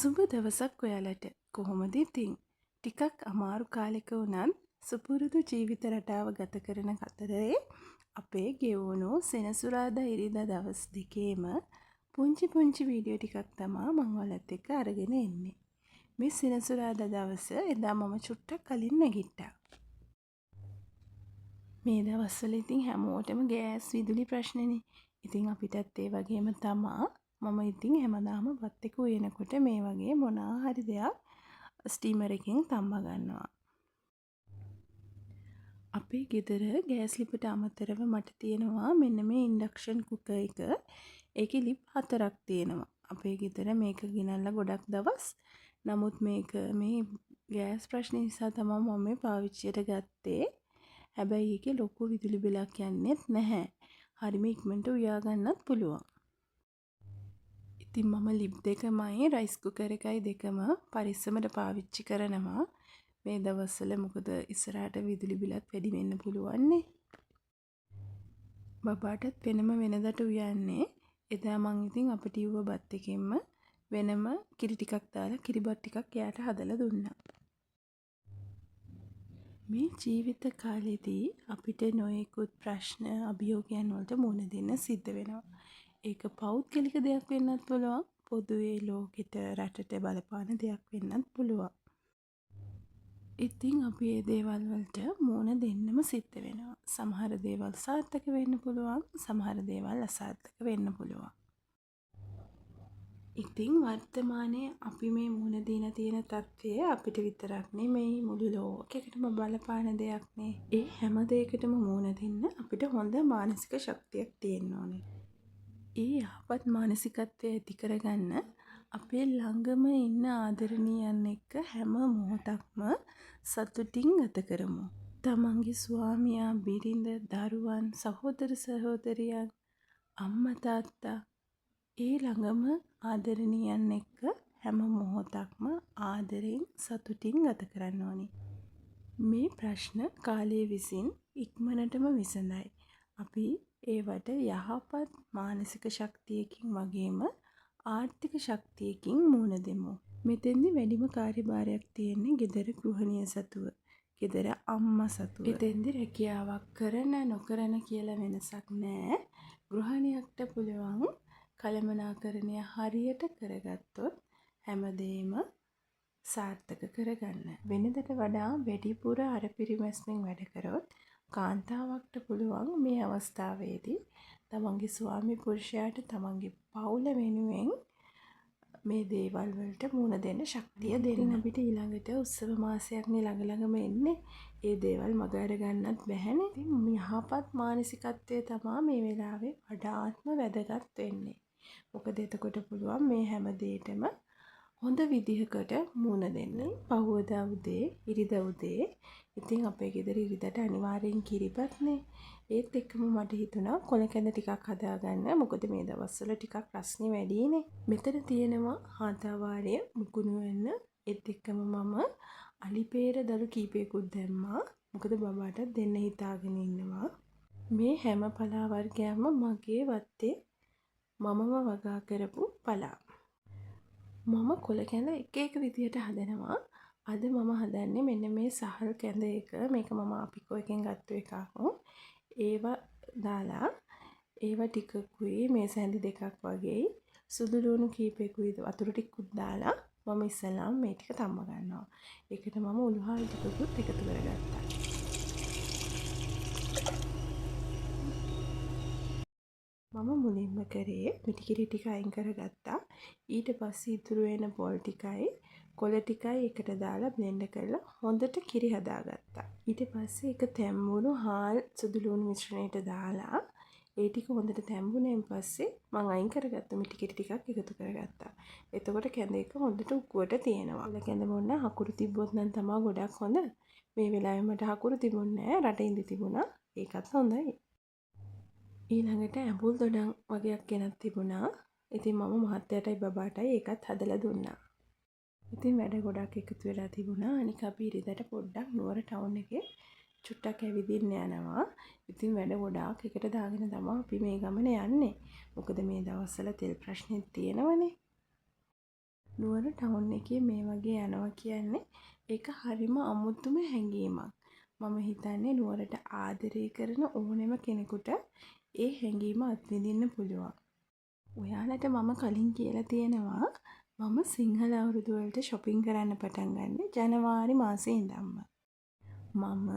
සුබ දවසක් ඔයාලට. කොහොමද ඉතින්? ටිකක් අමාරු කාලෙක වුණත් සුපුරුදු ජීවිත රටාව ගත කරන අතරේ අපේ ගෙවුණු සෙනසුරාදා ඉරිදා දවස් දෙකේම පුංචි පුංචි වීඩියෝ ටිකක් තමා මම ඔයාලත් එක්ක අරගෙන එන්නේ. මේ සෙනසුරාදා දවස එදා මම චුට්ටක් කලින් නැගිට්ටා. මේ දවස්වල ඉතින් හැමෝටම ගෑස් විදුලි ප්‍රශ්නනේ. ඉතින් අපිටත් ඒ වගේම තමා මම ඉතින් හැමදාම බත් එක උයනකොට මේ වගේ මොනවා හරි දෙයක් ස්ටීමර් එකෙන් තම්බ ගන්නවා. අපේ ගෙදර ගෑස් ලිපට අමතරව මට තියෙනවා මෙන්න මේ ඉන්ඩක්ෂන් කුකර් එක. ඒකේ ලිප් 4ක් තියෙනවා. අපේ ගෙදර මේක ගෙනල්ලා ගොඩක් දවස්. නමුත් මේක මේ ගෑස් ප්‍රශ්න නිසා තමයි මම මේ පාවිච්චියට ගත්තේ. හැබැයි ඒකේ ලොකු විදුලි බිලක් යන්නේත් නැහැ. හරිම ඉක්මනට උයා ගන්නත් පුළුවන්. ඉතින් මම ලිප් දෙකමයි රයිස් කුකර් එකයි දෙකම පරිස්සමට පාවිච්චි කරනවා. මේ දවස්වල මොකද ඉස්සරහට විදුලි බිලත් වැඩි වෙන්න පුළුවන් නේ. බබාටත් වෙනම වෙනදට උයන්නේ. එදා මං ඉතින් අපිට ඉව්ව බත් එකෙන්ම වෙනම කිරි ටිකක් දාලා කිරිබත් ටිකක් එයාට හදලා දුන්නා. මේ ජීවිත කාලෙදී අපිට නොයෙකුත් ප්‍රශ්න අභියෝගයන් වලට මුහුණ දෙන්න සිද්ධ වෙනවා. ඒක පෞද්ගලික දෙයක් වෙන්නත් පුළුවන්. පොදුවේ ලෝකෙට රටට බලපාන දෙයක් වෙන්නත් පුළුවන්. ඉතින් අපි මේ දේවල් වලට මුහුණ දෙන්නම සිද්ධ වෙනවා. සමහර දේවල් සාර්ථක වෙන්න පුළුවන්, සමහර දේවල් අසාර්ථක වෙන්න පුළුවන්. ඉතින් වර්තමානයේ අපි මේ මුහුණ දීලා තියෙන තත්ත්වය අපිට විතරක් නෙමෙයි මුළු ලෝකෙකටම බලපාන දෙයක් නේ. ඒ හැම දෙයකටම මුහුණ දෙන්න අපිට හොඳ මානසික ශක්තියක් තියෙන්න ඕනේ. ඒ යහපත් මානසිකත්වය ඇති කරගන්න අපේ ළඟම ඉන්න ආදරණීයන් එක්ක හැම මොහොතක්ම සතුටින් ගත කරමු. තමන්ගේ ස්වාමියා, බිරිඳ, දරුවන්, සහෝදර සහෝදරියන්, අම්මා තාත්තා ඒ ළඟම ආදරණීයන් එක්ක හැම මොහොතක්ම ආදරෙන් සතුටින් ගත කරන්න ඕනි. මේ ප්‍රශ්න කාලය විසින් ඉක්මනටම විසඳයි. අපි ඒවට යහපත් මානසික ශක්තියකින් වගේම ආර්ථික ශක්තියකින් මුහුණ දෙමු. මෙතෙන්දි වැඩිම කාර්යභාරයක් තියෙන්නේ ගෙදර ගෘහණිය සතුව. ගෙදර අම්මා සතුව. එතෙන්දි රැකියාවක් කරන නොකරන කියලා වෙනසක් නැහැ. ගෘහණියක්ට පුළුවන් කළමනාකරණය හරියට කරගත්තොත් හැමදේම සාර්ථක කරගන්න. වෙනදට වඩා වැඩිපුර අරපිරිමැස්මෙන් වැඩ කරොත් කාන්තාවක්ට පුළුවන් මේ අවස්ථාවේදී තමන්ගේ ස්වාමි පුරුෂයාට තමන්ගේ පවුල වෙනුවෙන් මේ දේවල් වලට මුහුණ දෙන්න ශක්තිය දෙන්න. අපිට ඊළඟට උත්සව මාසයක්නේ ළඟ ළඟම එන්නේ. ඒ දේවල් මග අර ගන්නත් බැහැනේ. ඉතින් යහපත් මානසිකත්වය තමයි මේ වෙලාවේ වඩාත්ම වැදගත් වෙන්නේ. මොකද එතකොට පුළුවන් මේ හැම දෙයකටම හොඳ විදිහකට මුහුණ දෙන්න. පහුවදා උදේ, ඉරිදා උදේ ඉතින් අපේ ගෙදර ඉරිදට අනිවාර්යෙන් කිරිබත්නේ. ඒත් එක්කම මට හිතුණා කොළ කැඳ ටිකක් හදාගන්න. මොකද මේ දවස්වල ටිකක් රස්නේ වැඩිනේ. මෙතන තියෙනවා හාතාවාරය මුකුණු වෙන්න. ඒත් එක්කම මම අලිපේර දළු කීපයකුත් දැම්මා. මොකද බබාටත් දෙන්න හිතාගෙන ඉන්නවා. මේ හැම පලා වර්ගයක්ම මගේ වත්තේ මමම වගා කරපු පලා. මම කොළ කැඳ එක එක විදිහට හදනවා. අද මම හදන්නේ මෙන්න මේ සහල් කැඳ එක. මේක මම අපිකෝ එකෙන් ගත්ත එකක්. ඒවා දාලා ඒවා ටිකකුයි මේ සැඳි දෙකක් වගේ සුදු ලුණු කීපයකුයි වතුර ටිකකුත් දාලා මම ඉස්සෙල්ලාම මේ ටික තම්බ ගන්නවා. ඒකට මම උළුහාල් ටිකකුත් එකතු කරගත්තා. මම මුලින්ම කරේ මිටි කිරි ටික අයින් කරගත්තා. ඊට පස්සේ ඉතුරු වෙන පොල් ටිකයි කොළ ටිකයි එකට දාලා බ්ලෙන්ඩ් කරලා හොඳට කිරි හදාගත්තා. ඊට පස්සේ ඒක තැම්බුණු හාල් සුදු ලුණු මිශ්‍රණයට දාලා ඒ ටික හොඳට තැම්බුණෙන් පස්සේ මම අයින් කරගත්ත මිටි කිරි ටිකක් එකතු කරගත්තා. එතකොට කැඳ එක හොඳට උක්කුවට තියෙනවා. කැඳ මොන්න හකුරු තිබ්බොත් නම් තමයි ගොඩක් හොඳ. මේ වෙලාවේ මට හකුරු තිබුණේ නැහැ. රට ඉඳි තිබුණා. ඒකත් හොඳයි. ඊළඟට ඇඹුල් දොඩම් වගේක් ගෙනත් තිබුණා. ඉතින් මම මහත්තයාටයි බබාටයි ඒකත් හදලා දුන්නා. ඉතින් වැඩ ගොඩක් එකතු වෙලා තිබුණා. අනික අපි ඉරිදට පොඩ්ඩක් නුවර ටවුන් එකේ චුට්ටක් ඇවිදින්න යනවා. ඉතින් වැඩ ගොඩාක් එකට දාගෙන තමයි අපි මේ ගමන යන්නේ. මොකද මේ දවස්වල තෙල් ප්‍රශ්නෙත් තියෙනවනේ. නුවර ටවුන් එකේ මේ වගේ යනවා කියන්නේ ඒක හරිම අමුතුම හැඟීමක්. මම හිතන්නේ නුවරට ආදරය කරන ඕනෙම කෙනෙකුට ඒ හැඟීම අත්විඳින්න පුළුවන්. ඔයාලට මම කලින් කියලා තියෙනවා මම සිංහල අවුරුදු වලට shopping කරන්න පටන් ගන්නේ ජනවාරි මාසේ ඉඳන්ම. මම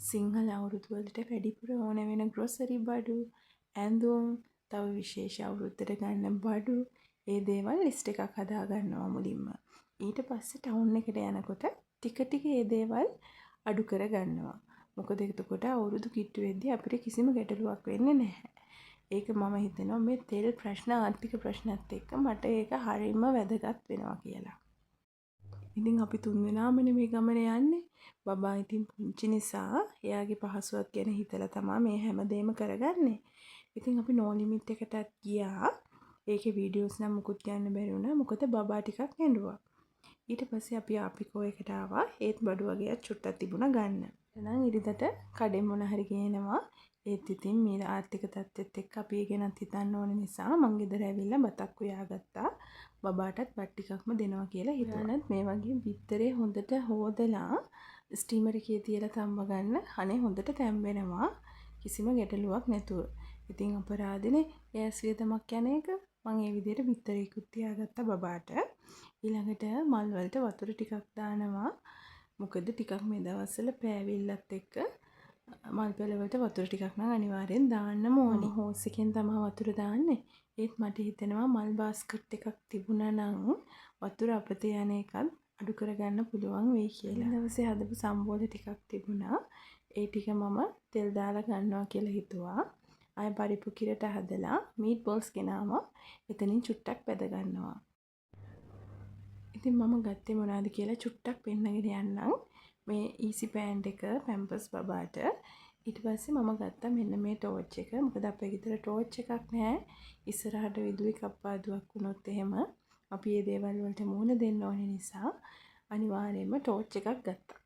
සිංහල අවුරුදු වලට වැඩිපුර ඕන වෙන ග්‍රොසරි බඩු, ඇඳුම්, තව විශේෂ අවුරුද්දට ගන්න බඩු, ඒ දේවල් ලිස්ට් එකක් හදා ගන්නවා මුලින්ම. ඊට පස්සේ ටවුන් එකට යනකොට ටික ටික ඒ දේවල් අඩු කර ගන්නවා. මොකද එතකොට අවුරුදු කිට්ටු වෙද්දී අපිට කිසිම ගැටලුවක් වෙන්නේ නැහැ. ඒක මම හිතනවා මේ තෙල් ප්‍රශ්න ආර්ථික ප්‍රශ්නත් එක්ක මට ඒක හරියම වැදගත් වෙනවා කියලා. ඉතින් අපි තුන් දෙනාමනේ මේ ගමන යන්නේ. බබා ඉතින් පුංචි නිසා එයාගේ පහසුවක් ගැන හිතලා තමයි මේ හැමදේම කරගන්නේ. ඉතින් අපි නෝ ලිමිට් එකටත් ගියා. ඒකේ වීඩියෝස් නම් මුකුත් ගන්න බැරි වුණා. මොකද බබා ටිකක් ඇඬුවා. ඊට පස්සේ අපි ආපිකෝ එකට ආවා. ඒත් බඩු වගේක් චුට්ටක් තිබුණා ගන්න. එහෙනම් ඉරිදට කඩෙන් මොන හරි ගේනවා. ඒත් ඉතින් මේ ආර්ථික තත්ත්වෙත් එක්ක අපි ඒ ගැනත් හිතන්න ඕන නිසා මං ගෙදර ඇවිල්ලා බතක් උයාගත්තා. බබාටත් බත් ටිකක්ම දෙනවා කියලා හිතනත් මේ වගේ බිත්තරේ හොඳට හොදලා ස්ටීමර් එකේ තියලා තම්බ ගන්න. අනේ හොඳට තැම්බෙනවා. කිසිම ගැටලුවක් නැතුව. ඉතින් අපරාධනේ ගෑස් වියදමක් යන එක. මම ඒ විදිහට බිත්තරේකුත් තියාගත්තා බබාට. ඊළඟට මල් වලට වතුර ටිකක් දානවා. මොකද ටිකක් මේ දවස්වල පෑවිල්ලත් එක්ක මල් පෙළවලට වතුර ටිකක් නම් අනිවාර්යෙන් දාන්නම ඕනේ. හෝස් එකෙන් තමයි වතුර දාන්නේ. ඒත් මට හිතෙනවා මල් බාස්කට් එකක් තිබුණා නම් වතුර අපතේ යන එකත් අඩු කරගන්න පුළුවන් වෙයි කියලා. දවසේ හදපු සම්බෝල ටිකක් තිබුණා. ඒ ටික මම තෙල් දාලා ගන්නවා කියලා හිතුවා. ආය පරිප්පු කිරට හදලා මීට් බෝල්ස් ගෙනාවා. එතනින් චුට්ටක් බැද ගන්නවා. ඉතින් මම ගත්තේ මොනවද කියලා චුට්ටක් පෙන්නගෙන යන්නම්. මේ ඊසි පෑන්ට් එක පැම්පර්ස් බබාට. ඊට පස්සේ මම ගත්තා මෙන්න මේ ටෝච් එක. මොකද අපේ ගෙදර ටෝච් එකක් නැහැ. ඉස්සරහට විදුලි කප්පාදුවක් වුණොත් එහෙම අපි මේ දේවල් වලට මුහුණ දෙන්න ඕන නිසා අනිවාර්යයෙන්ම ටෝච් එකක් ගත්තා.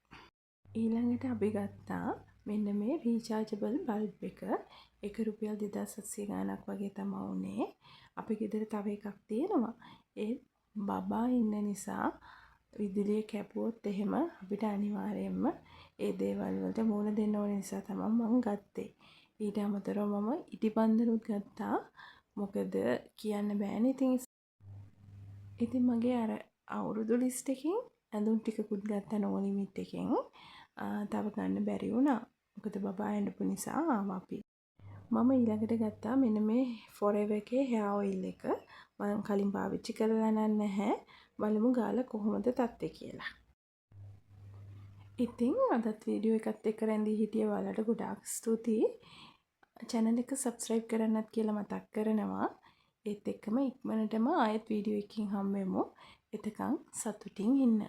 ඊළඟට අපි ගත්තා මෙන්න මේ රීචාර්ජබල් බල්බ් එක. ඒක රුපියල් 2700 ගාණක් වගේ තමයි උනේ. අපේ ගෙදර තව එකක් තියෙනවා. ඒ බබා ඉන්න නිසා විදුලිය කැපුවොත් එහෙම අපිට අනිවාර්යයෙන්ම ඒ දේවල් වලට මුහුණ දෙන්න ඕන නිසා තමයි මම ගත්තේ. ඊට අමතරව මම ඉටිපන්දරුත් ගත්තා. මොකද කියන්න බෑනේ ඉතින් මගේ අර අවුරුදු ලිස්ට් එකෙන් ඇඳුම් ටිකකුත් ගත්තා නෝ ලිමිට් එකෙන්. තව ගන්න බැරි වුණා. මොකද බබා ඇඬපු නිසා ආවා අපි. මම ඊළඟට ගත්තා මෙන්න මේ Forever එකේ hair oil එක. මම කලින් පාවිච්චි කරලා නැහැ. බලමු ගාලා කොහොමද තත්ත්වය කියලා. ඉතින් අදත් වීඩියෝ එකත් එක්ක රැඳී හිටිය ඔයාලට ගොඩාක් ස්තුතියි. channel එක subscribe කරන්නත් කියලා මතක් කරනවා. ඒත් එක්කම ඉක්මනටම ආයෙත් වීඩියෝ එකකින් හම්බෙමු. එතකන් සතුටින් ඉන්න.